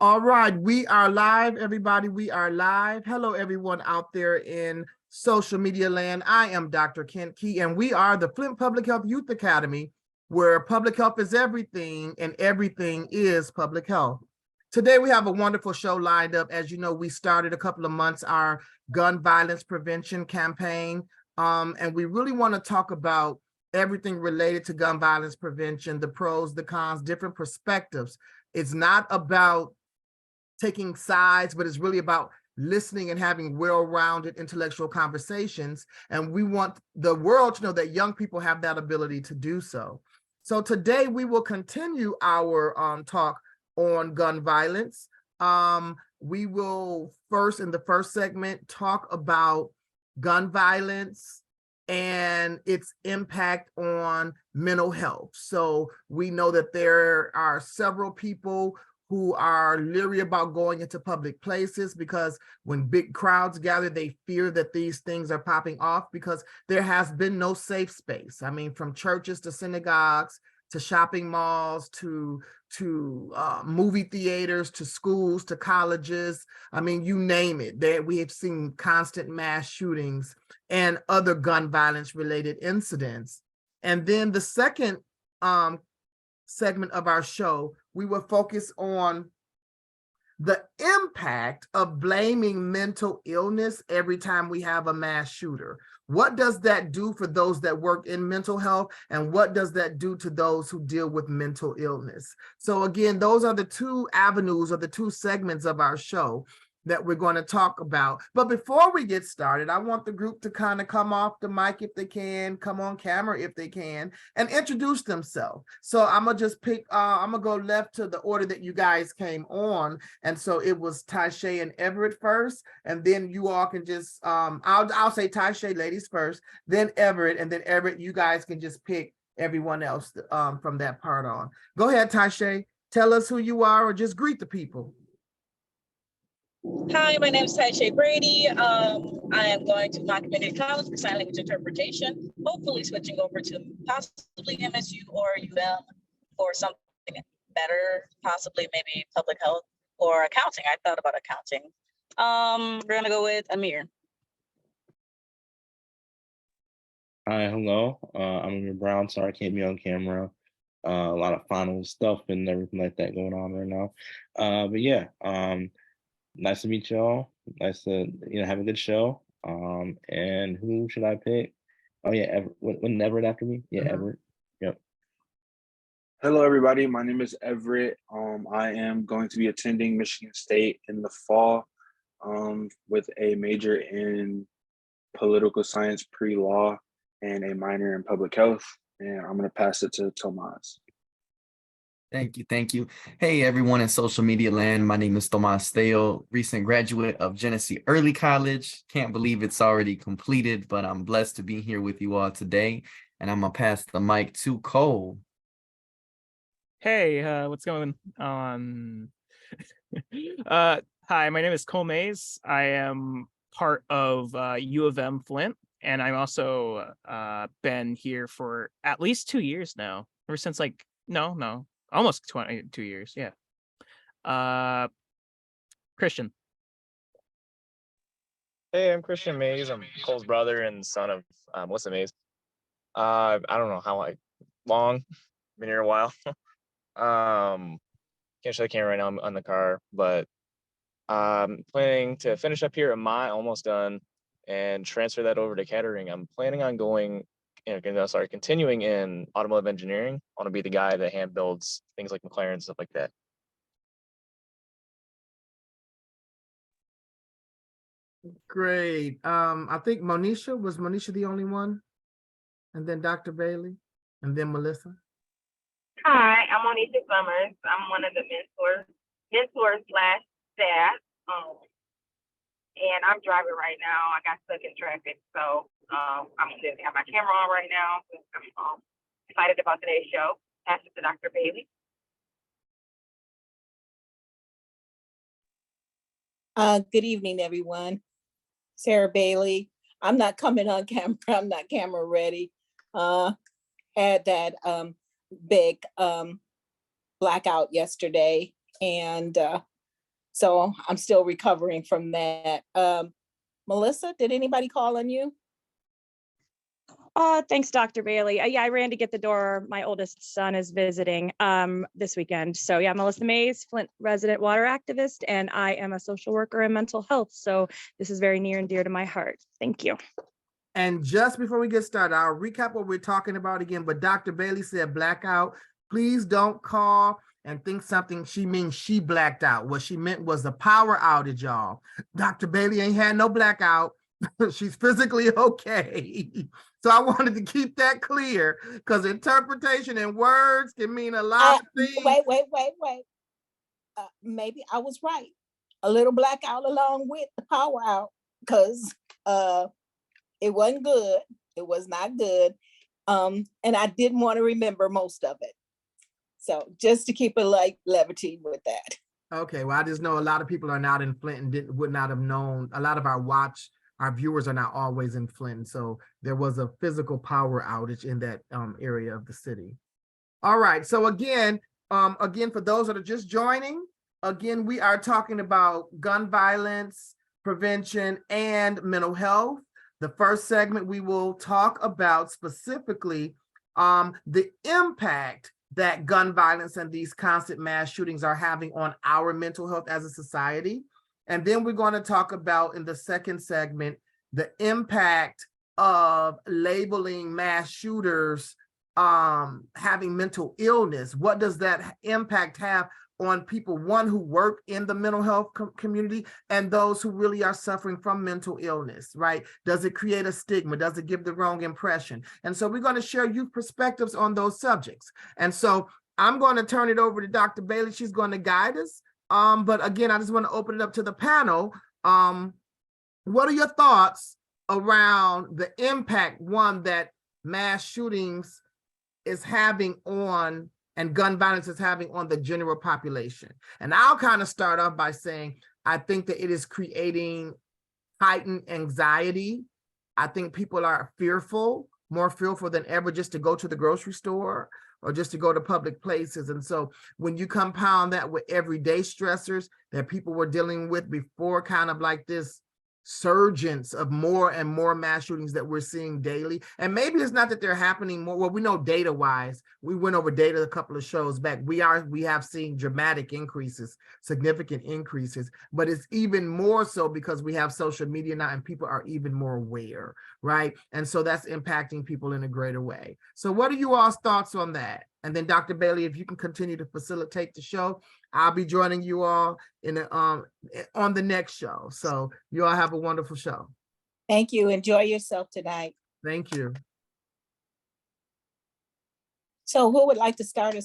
All right, we are live, everybody. We are live. Hello, everyone out there in social media land. I am Dr. Kent Key, and we are the Flint Public Health Youth Academy, where public health is everything and everything is public health. Today, we have a wonderful show lined up. As you know, we started a couple of months our gun violence prevention campaign, and we really want to talk about everything related to gun violence prevention, the pros, the cons, different perspectives. It's not about taking sides, but it's really about listening and having well-rounded intellectual conversations. And we want the world to know that young people have that ability to do so. So today we will continue our talk on gun violence. We will first, in the first segment, talk about gun violence and its impact on mental health. So we know that there are several people who are leery about going into public places because when big crowds gather, they fear that these things are popping off because there has been no safe space. I mean, from churches to synagogues, to shopping malls, to movie theaters, to schools, to colleges. I mean, you name it. There we have seen constant mass shootings and other gun violence related incidents. And then the second segment of our show, we will focus on the impact of blaming mental illness every time we have a mass shooter. What does that do for those that work in mental health? And what does that do to those who deal with mental illness? So again, those are the two avenues or the two segments of our show that we're going to talk about. But before we get started, I want the group to kind of come off the mic if they can, come on camera if they can, and introduce themselves. So I'm gonna just pick, I'm gonna go left to the order that you guys came on. And so it was Taisha and Everett first, and then you all can just, I'll say Taisha, ladies first, then Everett, and then Everett, you guys can just pick everyone else from that part on. Go ahead, Taisha, tell us who you are or just greet the people. Hi, my name is Taisha Brady. I am going to my community college for sign language interpretation, hopefully switching over to possibly MSU or UM for something better, possibly maybe public health or accounting. I thought about accounting. We're gonna go with Amir. Hi, hello. I'm Amir Brown. Sorry I can't be on camera. A lot of final stuff and everything like that going on right now. But yeah, nice to meet y'all. Nice to have a good show. And who should I pick? Oh yeah, Everett. Everett after me? Yeah, Everett. Yep. Hello, everybody. My name is Everett. I am going to be attending Michigan State in the fall with a major in political science pre-law and a minor in public health. And I'm going to pass it to Tomas. Thank you. Hey, everyone in social media land. My name is Tomas Theo, recent graduate of Genesee Early College. Can't believe it's already completed, but I'm blessed to be here with you all today. And I'm going to pass the mic to Cole. Hey, what's going on? Hi, my name is Cole Mays. I am part of U of M Flint, and I'm also been here for at least 2 years now, ever since almost 22 years. Yeah. Christian. Hey, I'm Christian Mays. I'm Cole's brother and son of Melissa Mays. I don't know how long, been here a while. Can't show the camera right now. I'm on the car, but I'm planning to finish up here at my almost done and transfer that over to catering. I'm planning on continuing in automotive engineering. I want to be the guy that hand builds things like McLaren and stuff like that. Great. I think Monisha, was Monisha the only one? And then Dr. Bailey, and then Melissa. Hi, I'm Monisha Summers. I'm one of the mentors / staff. And I'm driving right now. I got stuck in traffic, so I'm going to have my camera on right now. I'm excited about today's show. Pass it to Dr. Bailey. Good evening, everyone. Sarah Bailey. I'm not coming on camera. I'm not camera ready. Had that big blackout yesterday, and So I'm still recovering from that. Melissa, did anybody call on you? Thanks, Dr. Bailey. Yeah, I ran to get the door. My oldest son is visiting this weekend. So yeah, Melissa Mays, Flint resident water activist, and I am a social worker in mental health. So this is very near and dear to my heart. Thank you. And just before we get started, I'll recap what we're talking about again, but Dr. Bailey said blackout. Please don't call and think something she means she blacked out. What she meant was a power outage, y'all. Dr. Bailey ain't had no blackout. She's physically okay. So I wanted to keep that clear because interpretation and words can mean a lot of things. Wait. Maybe I was right. A little blackout along with the power out, because it wasn't good. It was not good. And I didn't want to remember most of it. So just to keep it like levity with that. Okay, well, I just know a lot of people are not in Flint and would not have known. A lot of our viewers are not always in Flint. So there was a physical power outage in that area of the city. All right, so again, for those that are just joining, again, we are talking about gun violence, prevention, and mental health. The first segment, we will talk about specifically the impact that gun violence and these constant mass shootings are having on our mental health as a society. And then we're going to talk about, in the second segment, the impact of labeling mass shooters having mental illness. What does that impact have on people, one, who work in the mental health community, and those who really are suffering from mental illness, right? Does it create a stigma? Does it give the wrong impression? And so we're going to share youth perspectives on those subjects. And so I'm going to turn it over to Dr. Bailey. She's going to guide us. But again, I just want to open it up to the panel. What are your thoughts around the impact, one, that mass shootings is having on, and gun violence is having on the general population? And I'll kind of start off by saying, I think that it is creating heightened anxiety. I think people are fearful, more fearful than ever, just to go to the grocery store or just to go to public places. And so when you compound that with everyday stressors that people were dealing with before, kind of like this surgence of more and more mass shootings that we're seeing daily. And maybe it's not that they're happening more. Well, we know data wise, we went over data a couple of shows back. We have seen dramatic increases, significant increases, but it's even more so because we have social media now and people are even more aware, right? And so that's impacting people in a greater way. So what are you all's thoughts on that? And then Dr. Bailey, if you can continue to facilitate the show, I'll be joining you all in on the next show. So you all have a wonderful show. Thank you. Enjoy yourself tonight. Thank you. So who would like to start us